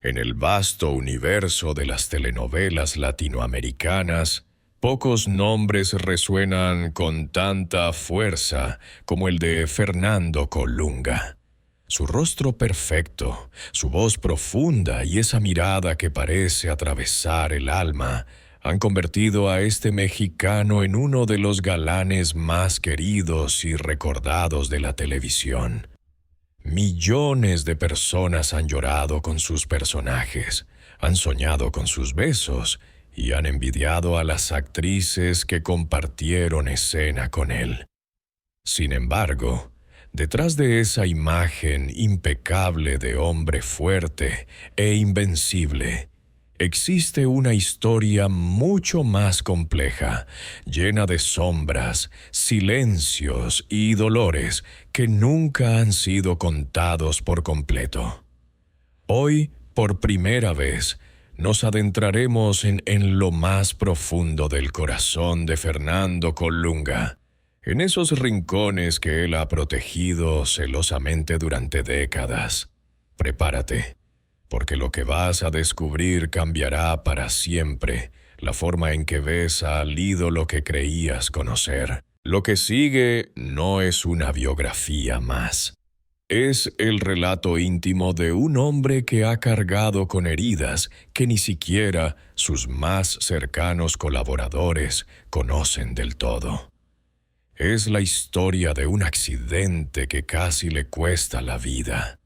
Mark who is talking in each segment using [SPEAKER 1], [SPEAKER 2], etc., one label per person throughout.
[SPEAKER 1] En el vasto universo de las telenovelas latinoamericanas, pocos nombres resuenan con tanta fuerza como el de Fernando Colunga. Su rostro perfecto, su voz profunda y esa mirada que parece atravesar el alma han convertido a este mexicano en uno de los galanes más queridos y recordados de la televisión. Millones de personas han llorado con sus personajes, han soñado con sus besos y han envidiado a las actrices que compartieron escena con él. Sin embargo, detrás de esa imagen impecable de hombre fuerte e invencible, existe una historia mucho más compleja, llena de sombras, silencios y dolores que nunca han sido contados por completo. Hoy, por primera vez, nos adentraremos en lo más profundo del corazón de Fernando Colunga, en esos rincones que él ha protegido celosamente durante décadas. Prepárate, porque lo que vas a descubrir cambiará para siempre la forma en que ves al ídolo que creías conocer. Lo que sigue no es una biografía más. Es el relato íntimo de un hombre que ha cargado con heridas que ni siquiera sus más cercanos colaboradores conocen del todo. Es la historia de un accidente que casi le cuesta la vida,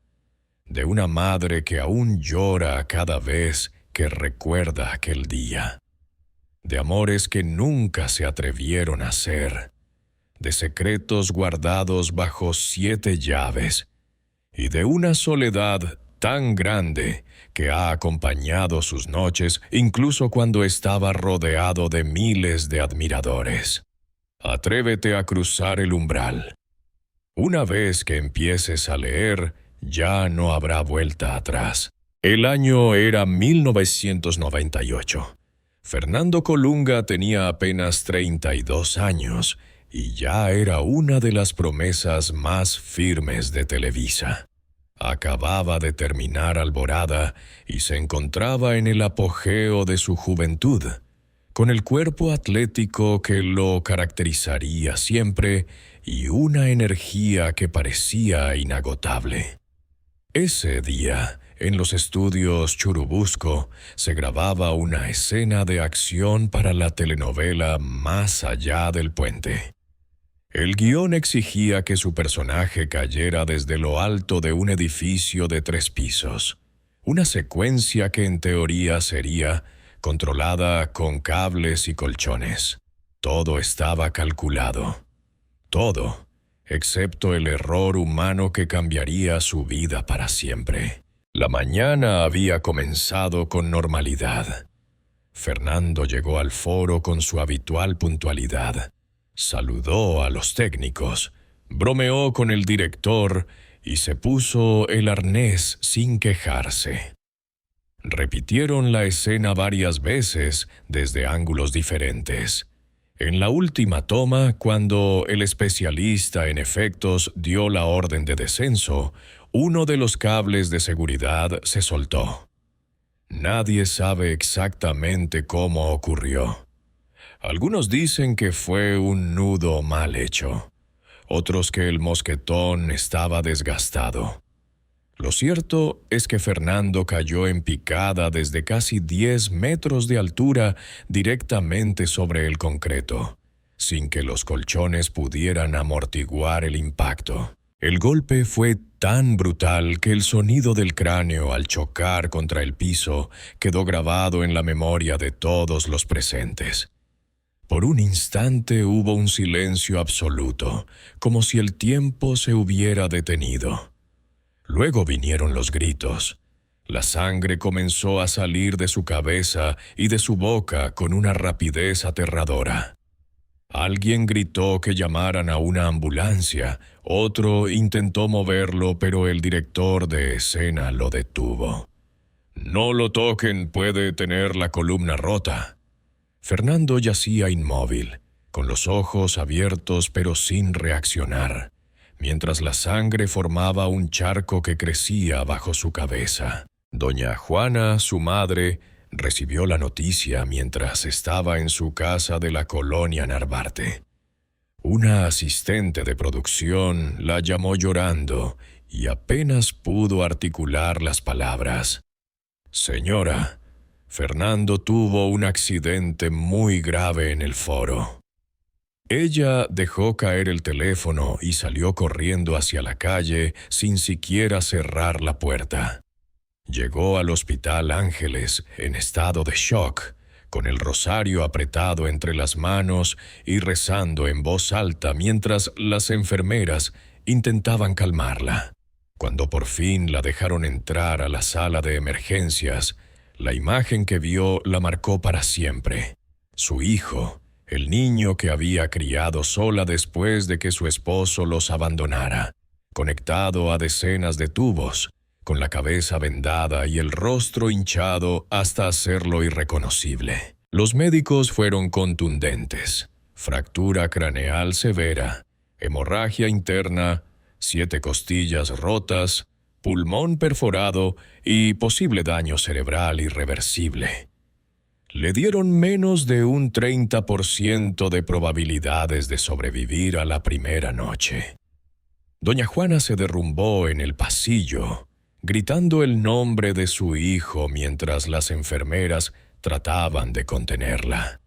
[SPEAKER 1] de una madre que aún llora cada vez que recuerda aquel día, de amores que nunca se atrevieron a ser, de secretos guardados bajo 7 llaves, y de una soledad tan grande que ha acompañado sus noches incluso cuando estaba rodeado de miles de admiradores. Atrévete a cruzar el umbral. Una vez que empieces a leer, ya no habrá vuelta atrás. El año era 1998. Fernando Colunga tenía apenas 32 años y ya era una de las promesas más firmes de Televisa. Acababa de terminar Alborada y se encontraba en el apogeo de su juventud, con el cuerpo atlético que lo caracterizaría siempre y una energía que parecía inagotable. Ese día, en los estudios Churubusco, se grababa una escena de acción para la telenovela Más allá del puente. El guión exigía que su personaje cayera desde lo alto de un edificio de 3 pisos, una secuencia que en teoría sería controlada con cables y colchones. Todo estaba calculado. Todo, excepto el error humano que cambiaría su vida para siempre. La mañana había comenzado con normalidad. Fernando llegó al foro con su habitual puntualidad. Saludó a los técnicos, bromeó con el director y se puso el arnés sin quejarse. Repitieron la escena varias veces desde ángulos diferentes. En la última toma, cuando el especialista en efectos dio la orden de descenso, uno de los cables de seguridad se soltó. Nadie sabe exactamente cómo ocurrió. Algunos dicen que fue un nudo mal hecho, otros que el mosquetón estaba desgastado. Lo cierto es que Fernando cayó en picada desde casi 10 metros de altura directamente sobre el concreto, sin que los colchones pudieran amortiguar el impacto. El golpe fue tan brutal que el sonido del cráneo al chocar contra el piso quedó grabado en la memoria de todos los presentes. Por un instante hubo un silencio absoluto, como si el tiempo se hubiera detenido. Luego vinieron los gritos. La sangre comenzó a salir de su cabeza y de su boca con una rapidez aterradora. Alguien gritó que llamaran a una ambulancia, otro intentó moverlo, pero el director de escena lo detuvo. «No lo toquen, puede tener la columna rota». Fernando yacía inmóvil, con los ojos abiertos pero sin reaccionar, mientras la sangre formaba un charco que crecía bajo su cabeza. Doña Juana, su madre, recibió la noticia mientras estaba en su casa de la colonia Narvarte. Una asistente de producción la llamó llorando y apenas pudo articular las palabras. «Señora, Fernando tuvo un accidente muy grave en el foro». Ella dejó caer el teléfono y salió corriendo hacia la calle sin siquiera cerrar la puerta. Llegó al Hospital Ángeles en estado de shock, con el rosario apretado entre las manos y rezando en voz alta mientras las enfermeras intentaban calmarla. Cuando por fin la dejaron entrar a la sala de emergencias, la imagen que vio la marcó para siempre. Su hijo, el niño que había criado sola después de que su esposo los abandonara, conectado a decenas de tubos, con la cabeza vendada y el rostro hinchado hasta hacerlo irreconocible. Los médicos fueron contundentes: fractura craneal severa, hemorragia interna, 7 costillas rotas, pulmón perforado y posible daño cerebral irreversible. Le dieron menos de un 30% de probabilidades de sobrevivir a la primera noche. Doña Juana se derrumbó en el pasillo, gritando el nombre de su hijo mientras las enfermeras trataban de contenerla.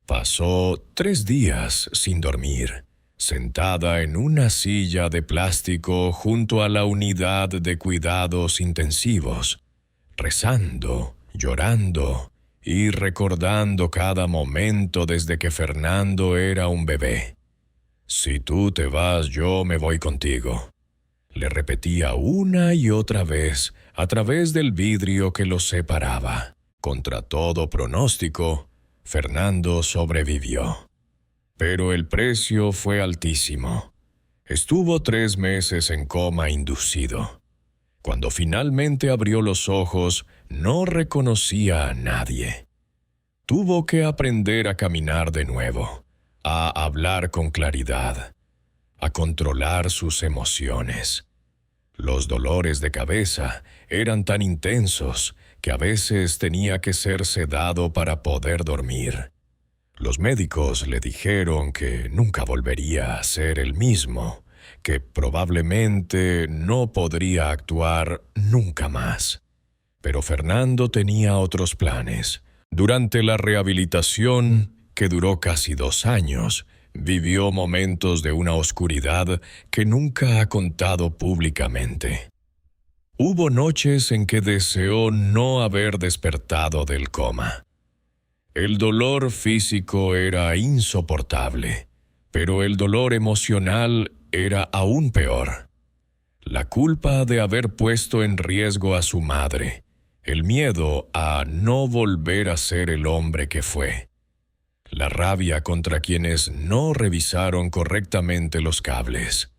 [SPEAKER 1] Pasó 3 días sin dormir, sentada en una silla de plástico junto a la unidad de cuidados intensivos, rezando, llorando y recordando cada momento desde que Fernando era un bebé. «Si tú te vas, yo me voy contigo», le repetía una y otra vez a través del vidrio que los separaba. Contra todo pronóstico, Fernando sobrevivió. Pero el precio fue altísimo. Estuvo 3 meses en coma inducido. Cuando finalmente abrió los ojos, no reconocía a nadie. Tuvo que aprender a caminar de nuevo, a hablar con claridad, a controlar sus emociones. Los dolores de cabeza eran tan intensos que a veces tenía que ser sedado para poder dormir. Los médicos le dijeron que nunca volvería a ser el mismo, que probablemente no podría actuar nunca más. Pero Fernando tenía otros planes. Durante la rehabilitación, que duró casi 2 años, vivió momentos de una oscuridad que nunca ha contado públicamente. Hubo noches en que deseó no haber despertado del coma. El dolor físico era insoportable, pero el dolor emocional era aún peor. La culpa de haber puesto en riesgo a su madre, el miedo a no volver a ser el hombre que fue. La rabia contra quienes no revisaron correctamente los cables.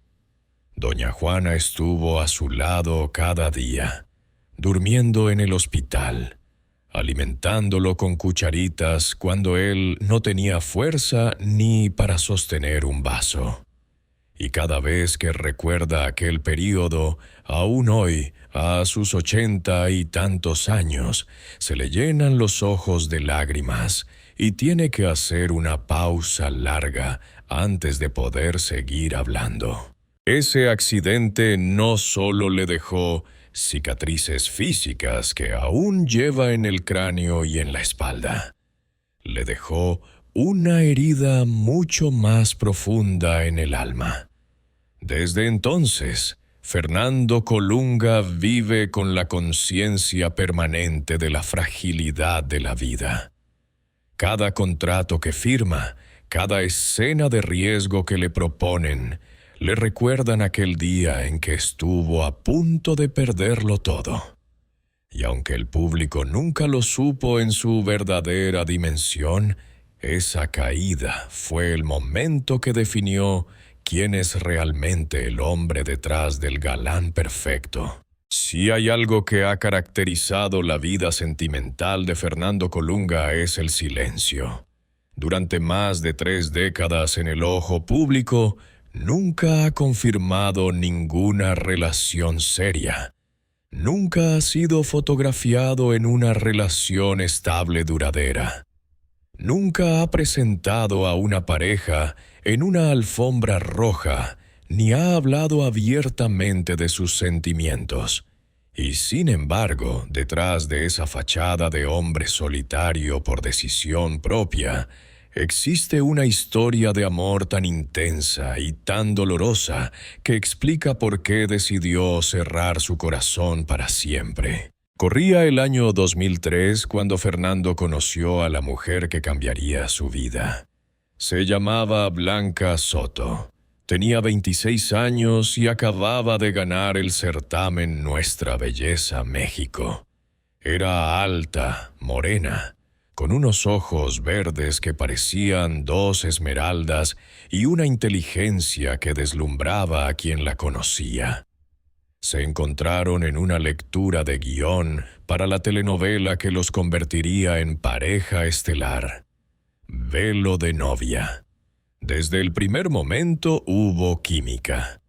[SPEAKER 1] Doña Juana estuvo a su lado cada día, durmiendo en el hospital, alimentándolo con cucharitas cuando él no tenía fuerza ni para sostener un vaso. Y cada vez que recuerda aquel período, aún hoy, a sus 80 y tantos años, se le llenan los ojos de lágrimas y tiene que hacer una pausa larga antes de poder seguir hablando. Ese accidente no solo le dejó cicatrices físicas que aún lleva en el cráneo y en la espalda. Le dejó una herida mucho más profunda en el alma. Desde entonces, Fernando Colunga vive con la conciencia permanente de la fragilidad de la vida. Cada contrato que firma, cada escena de riesgo que le proponen, le recuerdan aquel día en que estuvo a punto de perderlo todo. Y aunque el público nunca lo supo en su verdadera dimensión, esa caída fue el momento que definió quién es realmente el hombre detrás del galán perfecto. Si hay algo que ha caracterizado la vida sentimental de Fernando Colunga es el silencio. Durante más de 3 décadas en el ojo público, nunca ha confirmado ninguna relación seria, Nunca ha sido fotografiado en una relación estable duradera. Nunca ha presentado a una pareja en una alfombra roja, ni ha hablado abiertamente de sus sentimientos. Y sin embargo, detrás de esa fachada de hombre solitario por decisión propia, existe una historia de amor tan intensa y tan dolorosa que explica por qué decidió cerrar su corazón para siempre. Corría el año 2003 cuando Fernando conoció a la mujer que cambiaría su vida. Se llamaba Blanca Soto. Tenía 26 años y acababa de ganar el certamen Nuestra Belleza México. Era alta, morena, con unos ojos verdes que parecían dos esmeraldas y una inteligencia que deslumbraba a quien la conocía. Se encontraron en una lectura de guión para la telenovela que los convertiría en pareja estelar, Velo de novia. Desde el primer momento hubo química.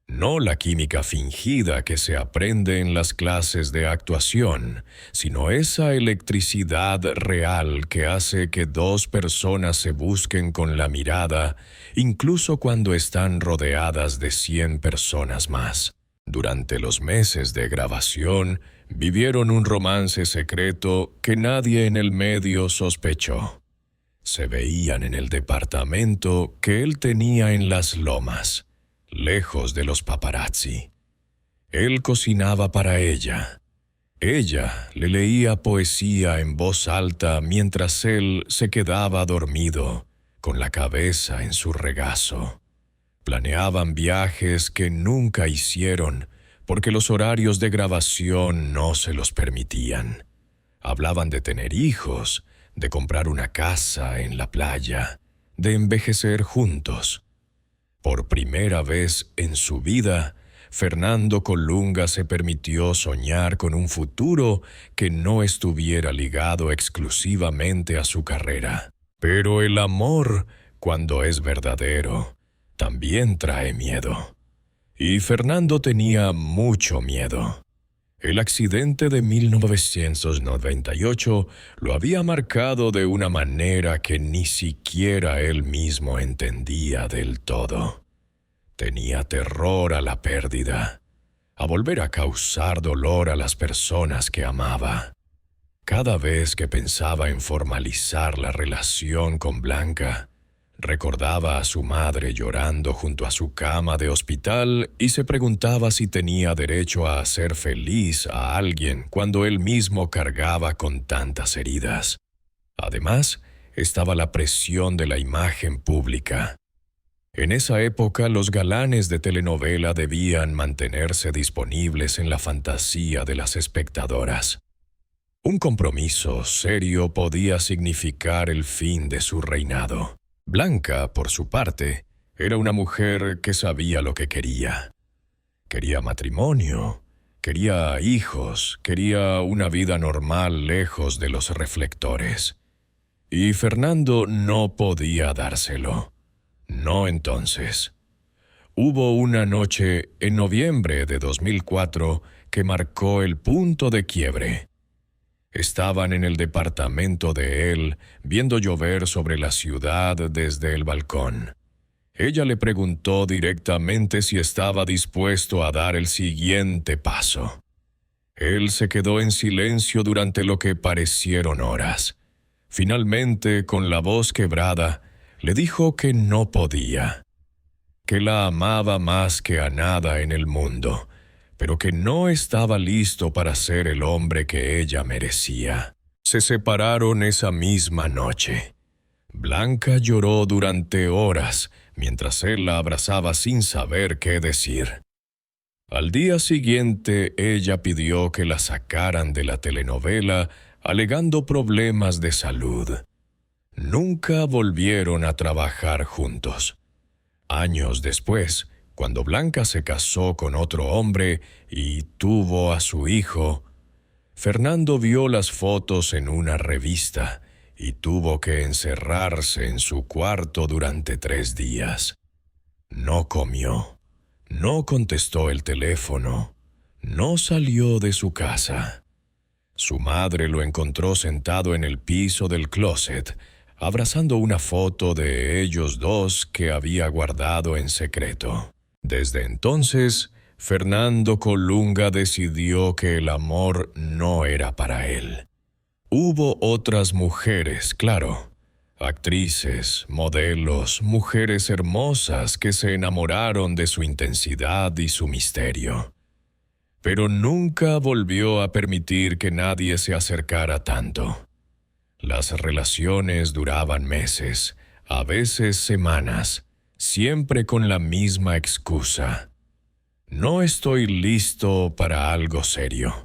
[SPEAKER 1] No la química fingida que se aprende en las clases de actuación, sino esa electricidad real que hace que dos personas se busquen con la mirada, incluso cuando están rodeadas de 100 personas más. Durante los meses de grabación, vivieron un romance secreto que nadie en el medio sospechó. Se veían en el departamento que él tenía en Las Lomas, lejos de los paparazzi. Él cocinaba para ella. Ella le leía poesía en voz alta mientras él se quedaba dormido, con la cabeza en su regazo. Planeaban viajes que nunca hicieron porque los horarios de grabación no se los permitían. Hablaban de tener hijos, de comprar una casa en la playa, de envejecer juntos. Por primera vez en su vida, Fernando Colunga se permitió soñar con un futuro que no estuviera ligado exclusivamente a su carrera. Pero el amor, cuando es verdadero, también trae miedo. Y Fernando tenía mucho miedo. El accidente de 1998 lo había marcado de una manera que ni siquiera él mismo entendía del todo. Tenía terror a la pérdida, a volver a causar dolor a las personas que amaba. Cada vez que pensaba en formalizar la relación con Blanca, recordaba a su madre llorando junto a su cama de hospital y se preguntaba si tenía derecho a hacer feliz a alguien cuando él mismo cargaba con tantas heridas. Además, estaba la presión de la imagen pública. En esa época, los galanes de telenovela debían mantenerse disponibles en la fantasía de las espectadoras. Un compromiso serio podía significar el fin de su reinado. Blanca, por su parte, era una mujer que sabía lo que quería. Quería matrimonio, quería hijos, quería una vida normal lejos de los reflectores. Y Fernando no podía dárselo. No entonces. Hubo una noche en noviembre de 2004 que marcó el punto de quiebre. Estaban en el departamento de él, viendo llover sobre la ciudad desde el balcón. Ella le preguntó directamente si estaba dispuesto a dar el siguiente paso. Él se quedó en silencio durante lo que parecieron horas. Finalmente, con la voz quebrada, le dijo que no podía, que la amaba más que a nada en el mundo, pero que no estaba listo para ser el hombre que ella merecía. Se separaron esa misma noche. Blanca lloró durante horas, mientras él la abrazaba sin saber qué decir. Al día siguiente, ella pidió que la sacaran de la telenovela, alegando problemas de salud. Nunca volvieron a trabajar juntos. Años después, cuando Blanca se casó con otro hombre y tuvo a su hijo, Fernando vio las fotos en una revista y tuvo que encerrarse en su cuarto durante 3 días. No comió, no contestó el teléfono, no salió de su casa. Su madre lo encontró sentado en el piso del closet, abrazando una foto de ellos dos que había guardado en secreto. Desde entonces, Fernando Colunga decidió que el amor no era para él. Hubo otras mujeres, claro, actrices, modelos, mujeres hermosas que se enamoraron de su intensidad y su misterio. Pero nunca volvió a permitir que nadie se acercara tanto. Las relaciones duraban meses, a veces semanas, siempre con la misma excusa. No estoy listo para algo serio.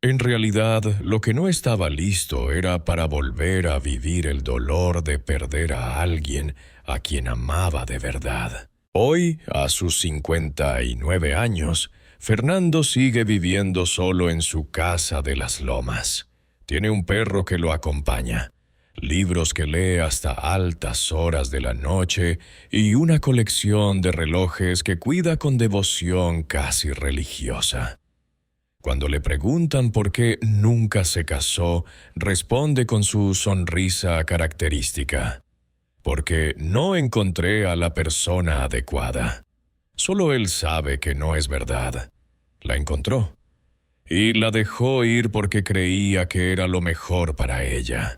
[SPEAKER 1] En realidad, lo que no estaba listo era para volver a vivir el dolor de perder a alguien a quien amaba de verdad. Hoy, a sus 59 años, Fernando sigue viviendo solo en su casa de las Lomas. Tiene un perro que lo acompaña, libros que lee hasta altas horas de la noche y una colección de relojes que cuida con devoción casi religiosa. Cuando le preguntan por qué nunca se casó, responde con su sonrisa característica: porque no encontré a la persona adecuada. Solo él sabe que no es verdad. La encontró. Y la dejó ir porque creía que era lo mejor para ella.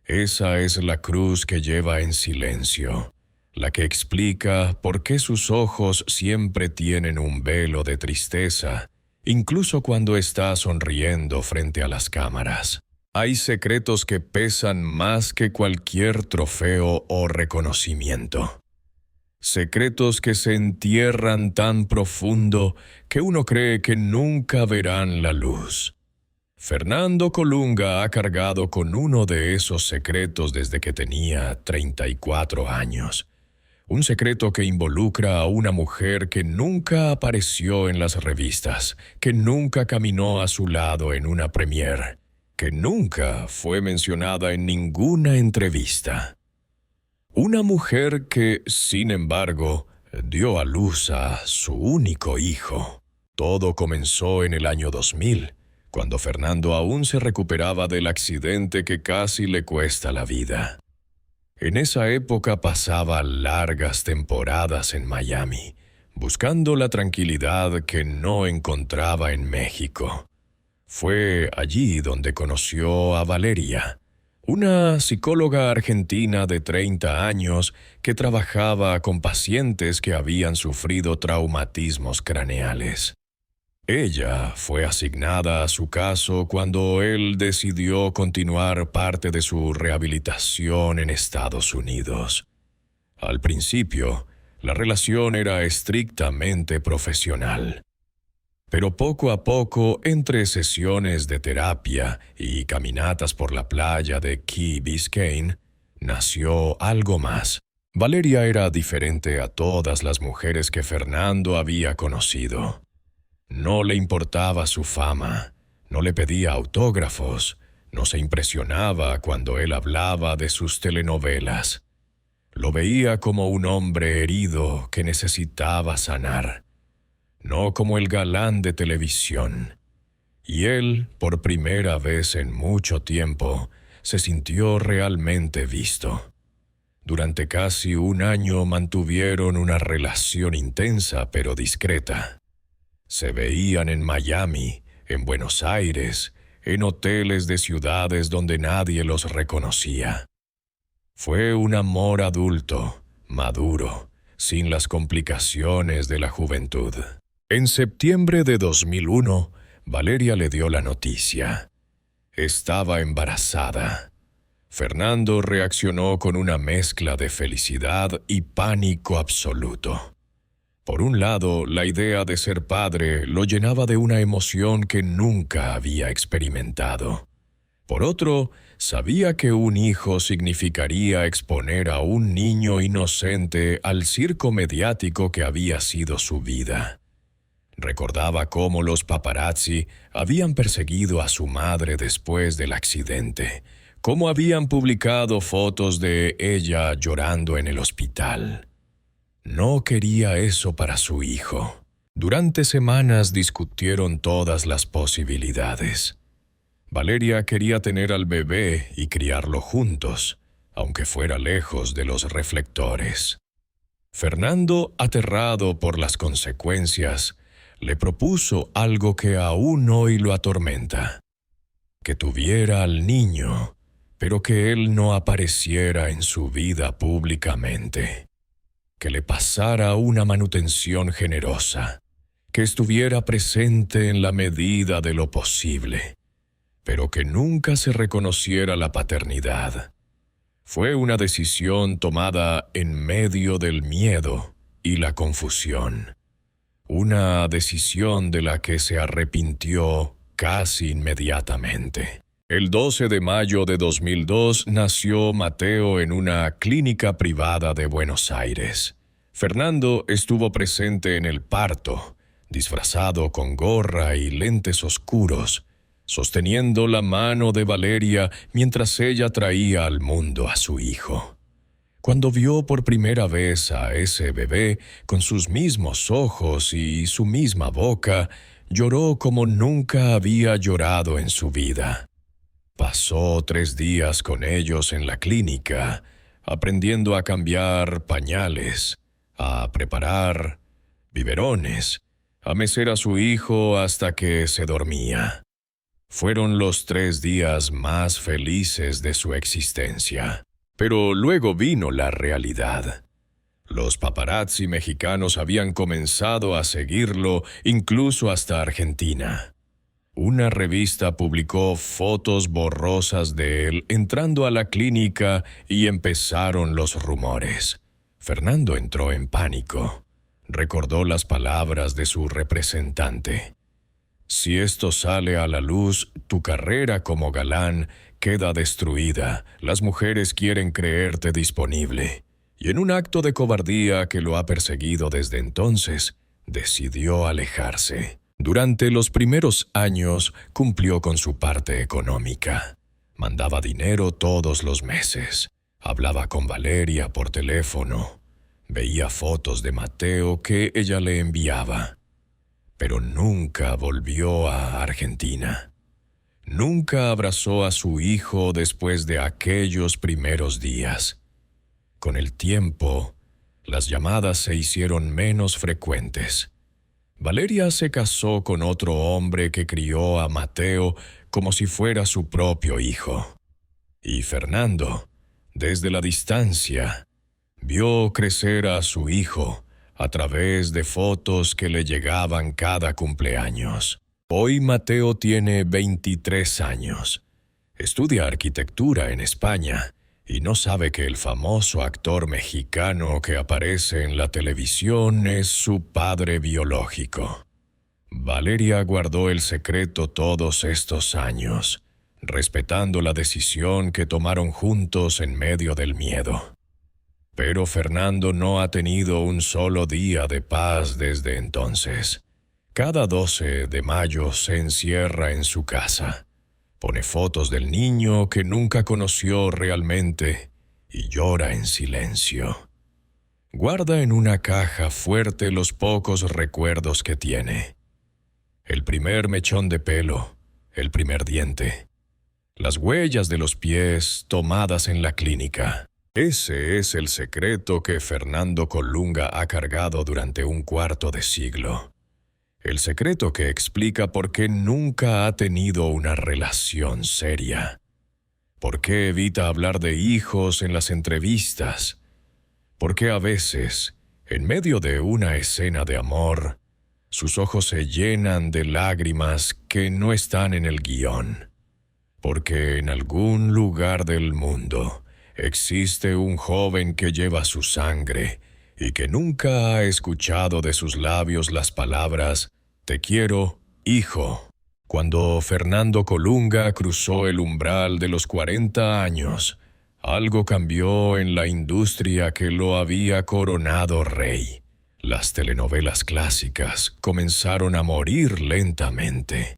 [SPEAKER 1] Esa es la cruz que lleva en silencio, la que explica por qué sus ojos siempre tienen un velo de tristeza, incluso cuando está sonriendo frente a las cámaras. Hay secretos que pesan más que cualquier trofeo o reconocimiento. Secretos que se entierran tan profundo que uno cree que nunca verán la luz. Fernando Colunga ha cargado con uno de esos secretos desde que tenía 34 años. Un secreto que involucra a una mujer que nunca apareció en las revistas, que nunca caminó a su lado en una premiere, que nunca fue mencionada en ninguna entrevista. Una mujer que, sin embargo, dio a luz a su único hijo. Todo comenzó en el año 2000, cuando Fernando aún se recuperaba del accidente que casi le cuesta la vida. En esa época pasaba largas temporadas en Miami, buscando la tranquilidad que no encontraba en México. Fue allí donde conoció a Valeria, una psicóloga argentina de 30 años que trabajaba con pacientes que habían sufrido traumatismos craneales. Ella fue asignada a su caso cuando él decidió continuar parte de su rehabilitación en Estados Unidos. Al principio, la relación era estrictamente profesional. Pero poco a poco, entre sesiones de terapia y caminatas por la playa de Key Biscayne, nació algo más. Valeria era diferente a todas las mujeres que Fernando había conocido. No le importaba su fama, no le pedía autógrafos, no se impresionaba cuando él hablaba de sus telenovelas. Lo veía como un hombre herido que necesitaba sanar, no como el galán de televisión. Y él, por primera vez en mucho tiempo, se sintió realmente visto. Durante casi un año mantuvieron una relación intensa pero discreta. Se veían en Miami, en Buenos Aires, en hoteles de ciudades donde nadie los reconocía. Fue un amor adulto, maduro, sin las complicaciones de la juventud. En septiembre de 2001, Valeria le dio la noticia. Estaba embarazada. Fernando reaccionó con una mezcla de felicidad y pánico absoluto. Por un lado, la idea de ser padre lo llenaba de una emoción que nunca había experimentado. Por otro, sabía que un hijo significaría exponer a un niño inocente al circo mediático que había sido su vida. Recordaba cómo los paparazzi habían perseguido a su madre después del accidente, cómo habían publicado fotos de ella llorando en el hospital. No quería eso para su hijo. Durante semanas discutieron todas las posibilidades. Valeria quería tener al bebé y criarlo juntos, aunque fuera lejos de los reflectores. Fernando, aterrado por las consecuencias, le propuso algo que aún hoy lo atormenta: que tuviera al niño, pero que él no apareciera en su vida públicamente, que le pasara una manutención generosa, que estuviera presente en la medida de lo posible, pero que nunca se reconociera la paternidad. Fue una decisión tomada en medio del miedo y la confusión. Una decisión de la que se arrepintió casi inmediatamente. El 12 de mayo de 2002 nació Mateo en una clínica privada de Buenos Aires. Fernando estuvo presente en el parto, disfrazado con gorra y lentes oscuros, sosteniendo la mano de Valeria mientras ella traía al mundo a su hijo. Cuando vio por primera vez a ese bebé con sus mismos ojos y su misma boca, lloró como nunca había llorado en su vida. Pasó 3 días con ellos en la clínica, aprendiendo a cambiar pañales, a preparar biberones, a mecer a su hijo hasta que se dormía. Fueron los 3 días más felices de su existencia. Pero luego vino la realidad. Los paparazzi mexicanos habían comenzado a seguirlo incluso hasta Argentina. Una revista publicó fotos borrosas de él entrando a la clínica y empezaron los rumores. Fernando entró en pánico. Recordó las palabras de su representante: si esto sale a la luz, tu carrera como galán queda destruida. Las mujeres quieren creerte disponible. Y en un acto de cobardía que lo ha perseguido desde entonces, decidió alejarse. Durante los primeros años cumplió con su parte económica. Mandaba dinero todos los meses. Hablaba con Valeria por teléfono. Veía fotos de Mateo que ella le enviaba. Pero nunca volvió a Argentina. Nunca abrazó a su hijo después de aquellos primeros días. Con el tiempo, las llamadas se hicieron menos frecuentes. Valeria se casó con otro hombre que crió a Mateo como si fuera su propio hijo. Y Fernando, desde la distancia, vio crecer a su hijo a través de fotos que le llegaban cada cumpleaños. Hoy Mateo tiene 23 años. Estudia arquitectura en España y no sabe que el famoso actor mexicano que aparece en la televisión es su padre biológico. Valeria guardó el secreto todos estos años, respetando la decisión que tomaron juntos en medio del miedo. Pero Fernando no ha tenido un solo día de paz desde entonces. Cada 12 de mayo se encierra en su casa, pone fotos del niño que nunca conoció realmente y llora en silencio. Guarda en una caja fuerte los pocos recuerdos que tiene. El primer mechón de pelo, el primer diente, las huellas de los pies tomadas en la clínica. Ese es el secreto que Fernando Colunga ha cargado durante un cuarto de siglo. El secreto que explica por qué nunca ha tenido una relación seria. Por qué evita hablar de hijos en las entrevistas. Por qué a veces, en medio de una escena de amor, sus ojos se llenan de lágrimas que no están en el guión. Porque en algún lugar del mundo existe un joven que lleva su sangre y que nunca ha escuchado de sus labios las palabras «Te quiero, hijo». Cuando Fernando Colunga cruzó el umbral de los 40 años, algo cambió en la industria que lo había coronado rey. Las telenovelas clásicas comenzaron a morir lentamente.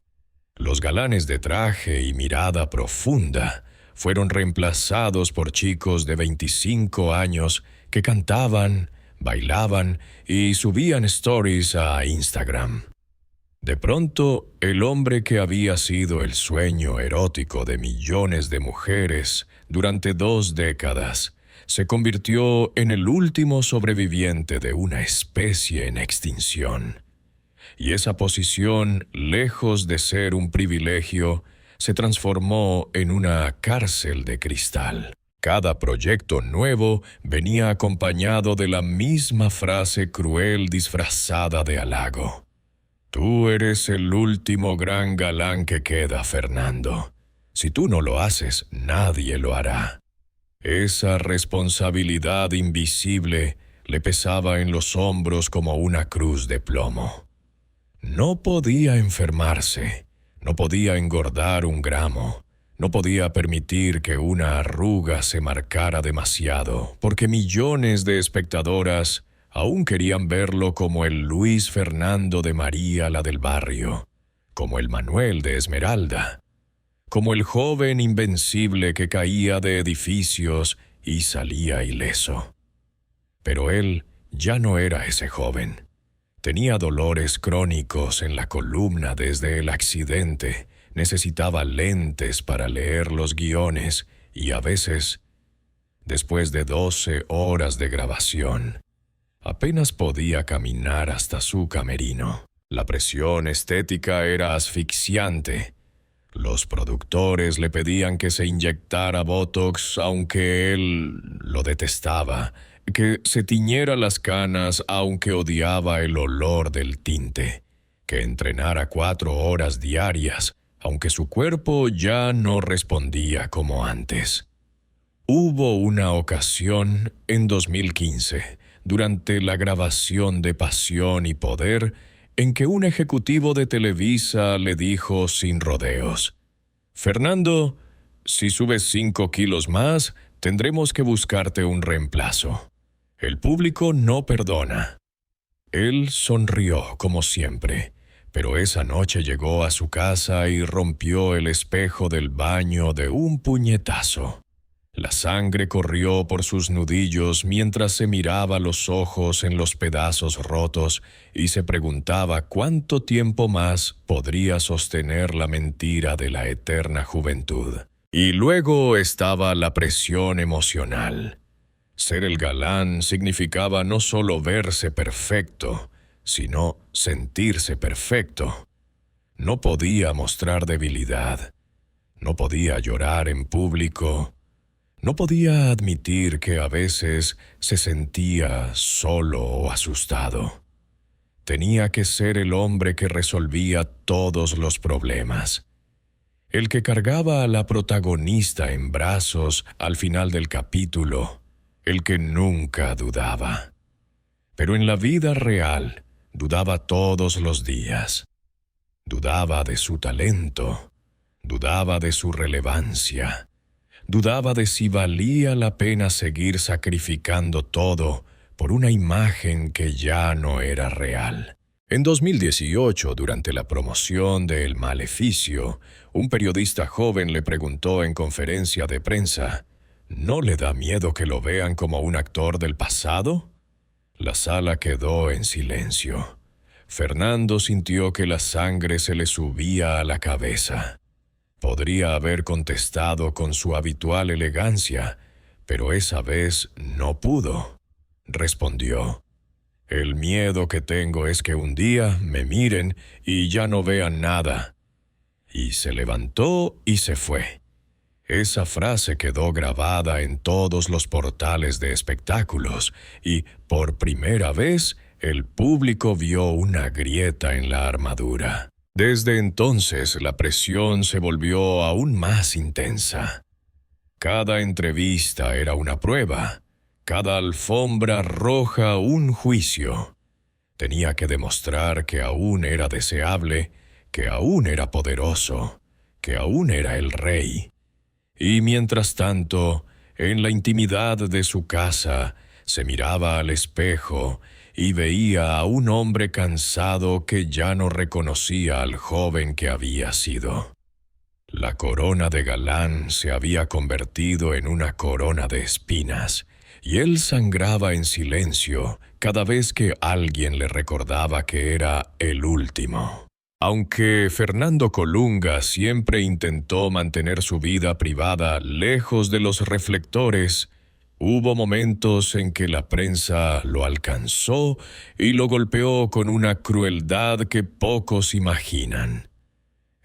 [SPEAKER 1] Los galanes de traje y mirada profunda fueron reemplazados por chicos de 25 años que cantaban, bailaban y subían stories a Instagram. De pronto, el hombre que había sido el sueño erótico de millones de mujeres durante 2 décadas se convirtió en el último sobreviviente de una especie en extinción. Y esa posición, lejos de ser un privilegio, se transformó en una cárcel de cristal. Cada proyecto nuevo venía acompañado de la misma frase cruel disfrazada de halago. Tú eres el último gran galán que queda, Fernando. Si tú no lo haces, nadie lo hará. Esa responsabilidad invisible le pesaba en los hombros como una cruz de plomo. No podía enfermarse, no podía engordar 1 gramo, no podía permitir que una arruga se marcara demasiado, porque millones de espectadoras aún querían verlo como el Luis Fernando de María la del barrio, como el Manuel de Esmeralda, como el joven invencible que caía de edificios y salía ileso. Pero él ya no era ese joven. Tenía dolores crónicos en la columna desde el accidente, necesitaba lentes para leer los guiones y a veces, después de 12 horas de grabación, apenas podía caminar hasta su camerino. La presión estética era asfixiante. Los productores le pedían que se inyectara Botox, aunque él lo detestaba, que se tiñera las canas, aunque odiaba el olor del tinte, que entrenara 4 horas diarias, aunque su cuerpo ya no respondía como antes. Hubo una ocasión en 2015, durante la grabación de Pasión y Poder, en que un ejecutivo de Televisa le dijo sin rodeos: «Fernando, si subes 5 kilos más, tendremos que buscarte un reemplazo. El público no perdona». Él sonrió como siempre, pero esa noche llegó a su casa y rompió el espejo del baño de un puñetazo. La sangre corrió por sus nudillos mientras se miraba los ojos en los pedazos rotos y se preguntaba cuánto tiempo más podría sostener la mentira de la eterna juventud. Y luego estaba la presión emocional. Ser el galán significaba no solo verse perfecto, sino sentirse perfecto. No podía mostrar debilidad, no podía llorar en público, no podía admitir que a veces se sentía solo o asustado. Tenía que ser el hombre que resolvía todos los problemas, el que cargaba a la protagonista en brazos al final del capítulo, el que nunca dudaba. Pero en la vida real dudaba todos los días. Dudaba de su talento, dudaba de su relevancia, dudaba de si valía la pena seguir sacrificando todo por una imagen que ya no era real. En 2018, durante la promoción de El Maleficio, un periodista joven le preguntó en conferencia de prensa: ¿no le da miedo que lo vean como un actor del pasado? La sala quedó en silencio. Fernando sintió que la sangre se le subía a la cabeza. Podría haber contestado con su habitual elegancia, pero esa vez no pudo. Respondió: «El miedo que tengo es que un día me miren y ya no vean nada». Y se levantó y se fue. Esa frase quedó grabada en todos los portales de espectáculos y, por primera vez, el público vio una grieta en la armadura. Desde entonces, la presión se volvió aún más intensa. Cada entrevista era una prueba, cada alfombra roja un juicio. Tenía que demostrar que aún era deseable, que aún era poderoso, que aún era el rey. Y mientras tanto, en la intimidad de su casa, se miraba al espejo y veía a un hombre cansado que ya no reconocía al joven que había sido. La corona de galán se había convertido en una corona de espinas, y él sangraba en silencio cada vez que alguien le recordaba que era el último. Aunque Fernando Colunga siempre intentó mantener su vida privada lejos de los reflectores, hubo momentos en que la prensa lo alcanzó y lo golpeó con una crueldad que pocos imaginan.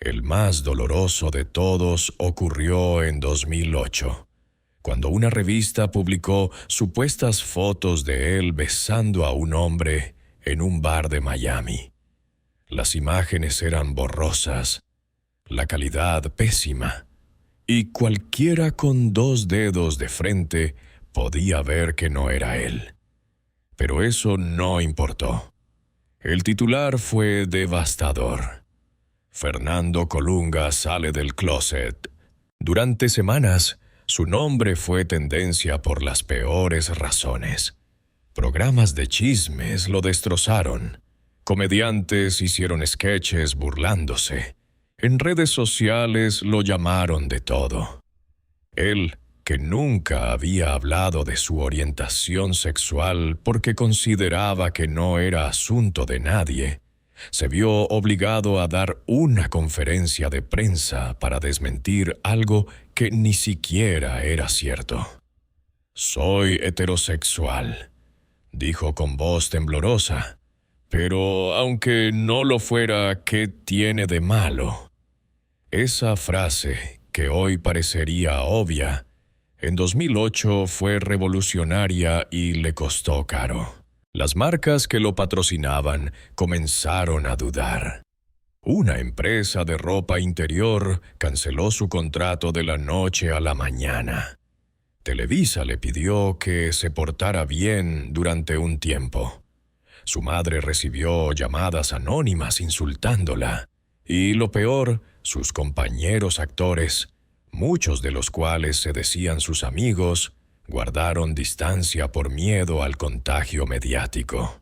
[SPEAKER 1] El más doloroso de todos ocurrió en 2008, cuando una revista publicó supuestas fotos de él besando a un hombre en un bar de Miami. Las imágenes eran borrosas, la calidad pésima, y cualquiera con 2 dedos de frente podía ver que no era él. Pero eso no importó. El titular fue devastador. Fernando Colunga sale del closet. Durante semanas, su nombre fue tendencia por las peores razones. Programas de chismes lo destrozaron. Comediantes hicieron sketches burlándose. En redes sociales lo llamaron de todo. Él, que nunca había hablado de su orientación sexual porque consideraba que no era asunto de nadie, se vio obligado a dar una conferencia de prensa para desmentir algo que ni siquiera era cierto. «Soy heterosexual», dijo con voz temblorosa. «Pero aunque no lo fuera, ¿qué tiene de malo?». Esa frase, que hoy parecería obvia, en 2008 fue revolucionaria y le costó caro. Las marcas que lo patrocinaban comenzaron a dudar. Una empresa de ropa interior canceló su contrato de la noche a la mañana. Televisa le pidió que se portara bien durante un tiempo. Su madre recibió llamadas anónimas insultándola. Y lo peor, sus compañeros actores, muchos de los cuales se decían sus amigos, guardaron distancia por miedo al contagio mediático.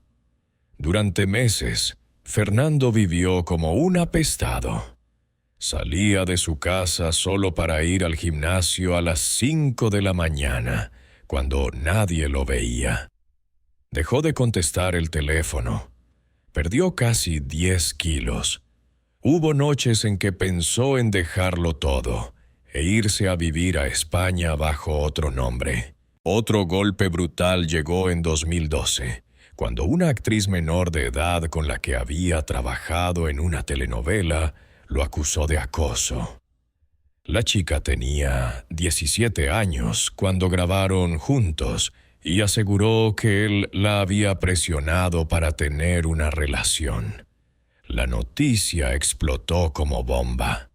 [SPEAKER 1] Durante meses, Fernando vivió como un apestado. Salía de su casa solo para ir al gimnasio a las 5 de la mañana, cuando nadie lo veía. Dejó de contestar el teléfono. Perdió casi 10 kilos. Hubo noches en que pensó en dejarlo todo e irse a vivir a España bajo otro nombre. Otro golpe brutal llegó en 2012, cuando una actriz menor de edad con la que había trabajado en una telenovela lo acusó de acoso. La chica tenía 17 años cuando grabaron juntos y aseguró que él la había presionado para tener una relación. La noticia explotó como bomba.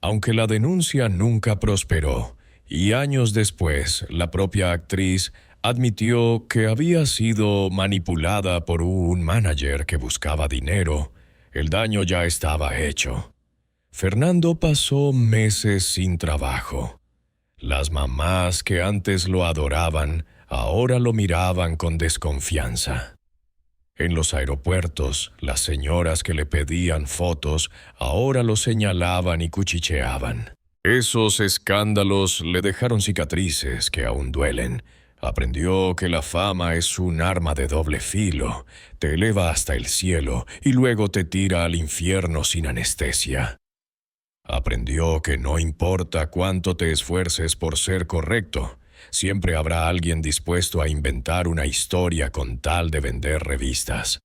[SPEAKER 1] Aunque la denuncia nunca prosperó, y años después la propia actriz admitió que había sido manipulada por un manager que buscaba dinero, el daño ya estaba hecho. Fernando pasó meses sin trabajo. Las mamás que antes lo adoraban, ahora lo miraban con desconfianza. En los aeropuertos, las señoras que le pedían fotos ahora lo señalaban y cuchicheaban. Esos escándalos le dejaron cicatrices que aún duelen. Aprendió que la fama es un arma de doble filo, te eleva hasta el cielo y luego te tira al infierno sin anestesia. Aprendió que no importa cuánto te esfuerces por ser correcto, siempre habrá alguien dispuesto a inventar una historia con tal de vender revistas.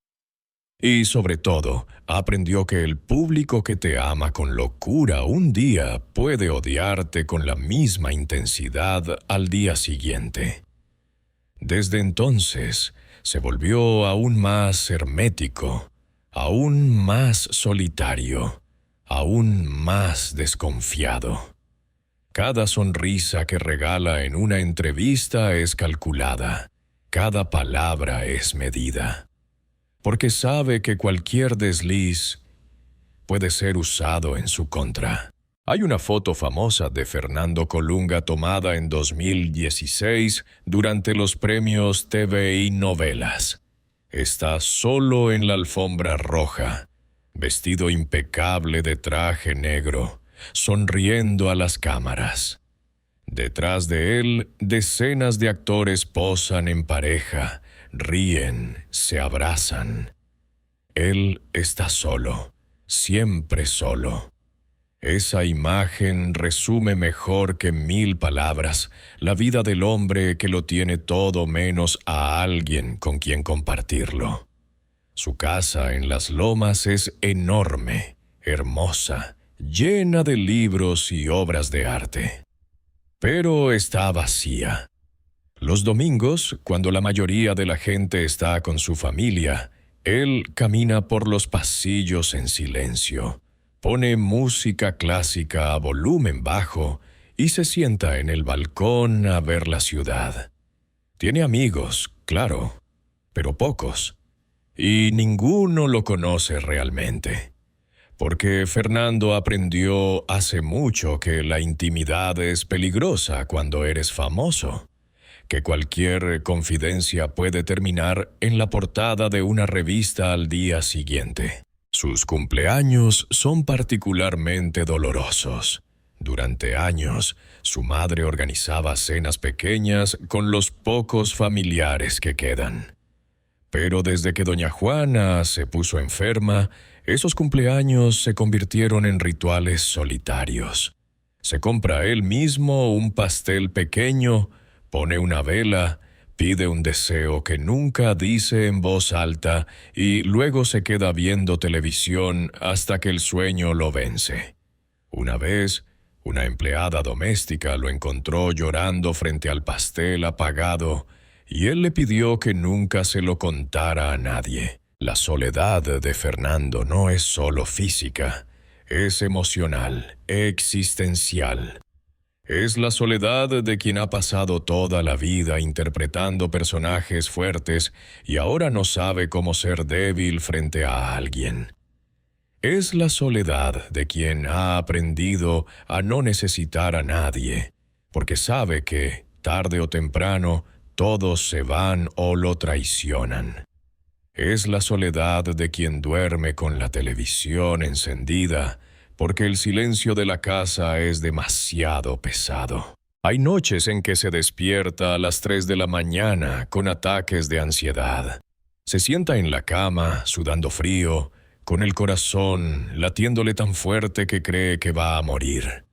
[SPEAKER 1] Y sobre todo, aprendió que el público que te ama con locura un día puede odiarte con la misma intensidad al día siguiente. Desde entonces, se volvió aún más hermético, aún más solitario, aún más desconfiado. Cada sonrisa que regala en una entrevista es calculada, cada palabra es medida, porque sabe que cualquier desliz puede ser usado en su contra. Hay una foto famosa de Fernando Colunga tomada en 2016 durante los premios TVI Novelas. Está solo en la alfombra roja, vestido impecable de traje negro, sonriendo a las cámaras. Detrás de él, decenas de actores posan en pareja, ríen, se abrazan. Él está solo, siempre solo. Esa imagen resume mejor que 1000 palabras la vida del hombre que lo tiene todo menos a alguien con quien compartirlo. Su casa en las lomas es enorme, hermosa, llena de libros y obras de arte. Pero está vacía. Los domingos, cuando la mayoría de la gente está con su familia, él camina por los pasillos en silencio, pone música clásica a volumen bajo y se sienta en el balcón a ver la ciudad. Tiene amigos, claro, pero pocos, y ninguno lo conoce realmente. Porque Fernando aprendió hace mucho que la intimidad es peligrosa cuando eres famoso, que cualquier confidencia puede terminar en la portada de una revista al día siguiente. Sus cumpleaños son particularmente dolorosos. Durante años, su madre organizaba cenas pequeñas con los pocos familiares que quedan. Pero desde que doña Juana se puso enferma, esos cumpleaños se convirtieron en rituales solitarios. Se compra él mismo un pastel pequeño, pone una vela, pide un deseo que nunca dice en voz alta y luego se queda viendo televisión hasta que el sueño lo vence. Una vez, una empleada doméstica lo encontró llorando frente al pastel apagado y él le pidió que nunca se lo contara a nadie. La soledad de Fernando no es solo física, es emocional, existencial. Es la soledad de quien ha pasado toda la vida interpretando personajes fuertes y ahora no sabe cómo ser débil frente a alguien. Es la soledad de quien ha aprendido a no necesitar a nadie, porque sabe que, tarde o temprano, todos se van o lo traicionan. Es la soledad de quien duerme con la televisión encendida, porque el silencio de la casa es demasiado pesado. Hay noches en que se despierta a las 3 de la mañana con ataques de ansiedad. Se sienta en la cama, sudando frío, con el corazón latiéndole tan fuerte que cree que va a morir.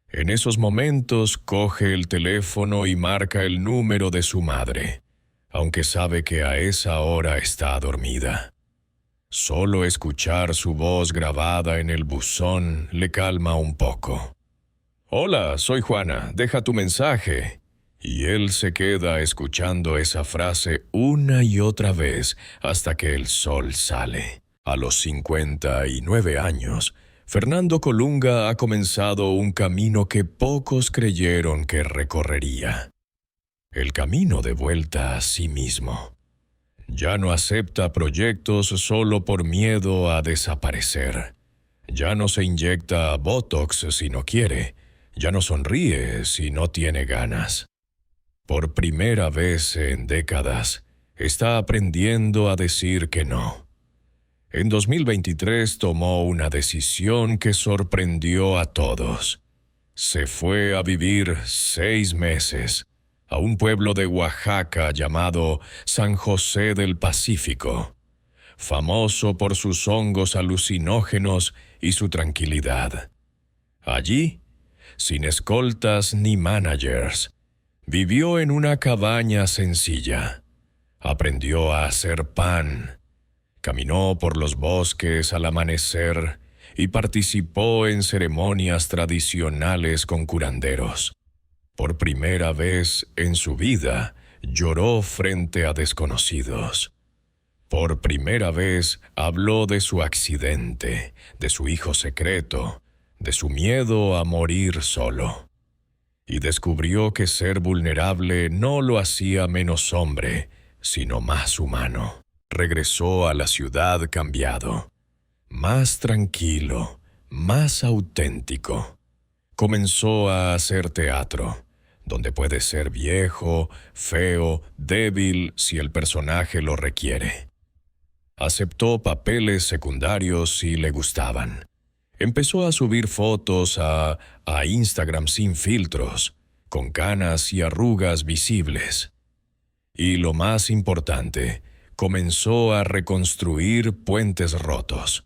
[SPEAKER 1] En esos momentos coge el teléfono y marca el número de su madre, aunque sabe que a esa hora está dormida. Solo escuchar su voz grabada en el buzón le calma un poco. «Hola, soy Juana, deja tu mensaje». Y él se queda escuchando esa frase una y otra vez hasta que el sol sale. A los 59 años, Fernando Colunga ha comenzado un camino que pocos creyeron que recorrería. El camino de vuelta a sí mismo. Ya no acepta proyectos solo por miedo a desaparecer. Ya no se inyecta Botox si no quiere. Ya no sonríe si no tiene ganas. Por primera vez en décadas, está aprendiendo a decir que no. En 2023 tomó una decisión que sorprendió a todos. Se fue a vivir 6 meses a un pueblo de Oaxaca llamado San José del Pacífico, famoso por sus hongos alucinógenos y su tranquilidad. Allí, sin escoltas ni managers, vivió en una cabaña sencilla. Aprendió a hacer pan, caminó por los bosques al amanecer y participó en ceremonias tradicionales con curanderos. Por primera vez en su vida, lloró frente a desconocidos. Por primera vez habló de su accidente, de su hijo secreto, de su miedo a morir solo. Y descubrió que ser vulnerable no lo hacía menos hombre, sino más humano. Regresó a la ciudad cambiado, más tranquilo, más auténtico. Comenzó a hacer teatro, donde puede ser viejo, feo, débil si el personaje lo requiere. Aceptó papeles secundarios si le gustaban. Empezó a subir fotos a Instagram sin filtros, con canas y arrugas visibles. Y lo más importante, comenzó a reconstruir puentes rotos.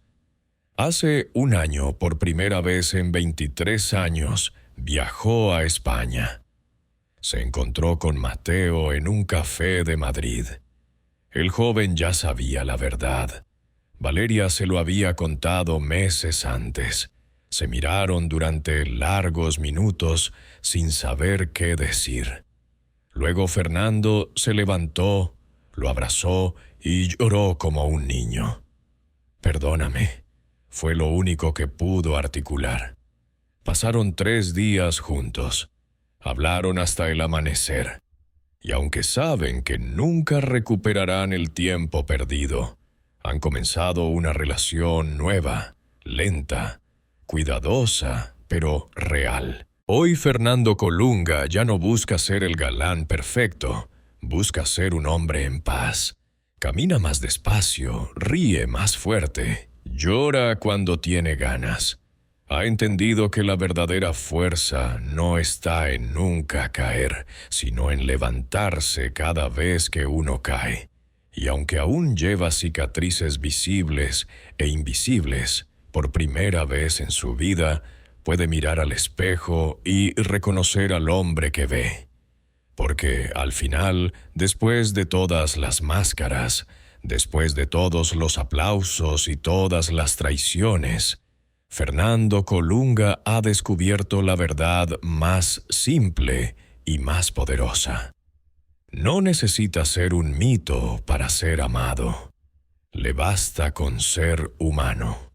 [SPEAKER 1] Hace un año, por primera vez en 23 años, viajó a España. Se encontró con Mateo en un café de Madrid. El joven ya sabía la verdad. Valeria se lo había contado meses antes. Se miraron durante largos minutos sin saber qué decir. Luego Fernando se levantó, lo abrazó y lloró como un niño. «Perdóname», fue lo único que pudo articular. Pasaron 3 días juntos. Hablaron hasta el amanecer. Y aunque saben que nunca recuperarán el tiempo perdido, han comenzado una relación nueva, lenta, cuidadosa, pero real. Hoy Fernando Colunga ya no busca ser el galán perfecto, busca ser un hombre en paz. Camina más despacio, ríe más fuerte, llora cuando tiene ganas. Ha entendido que la verdadera fuerza no está en nunca caer, sino en levantarse cada vez que uno cae. Y aunque aún lleva cicatrices visibles e invisibles, por primera vez en su vida, puede mirar al espejo y reconocer al hombre que ve. Porque al final, después de todas las máscaras, después de todos los aplausos y todas las traiciones, Fernando Colunga ha descubierto la verdad más simple y más poderosa. No necesita ser un mito para ser amado. Le basta con ser humano.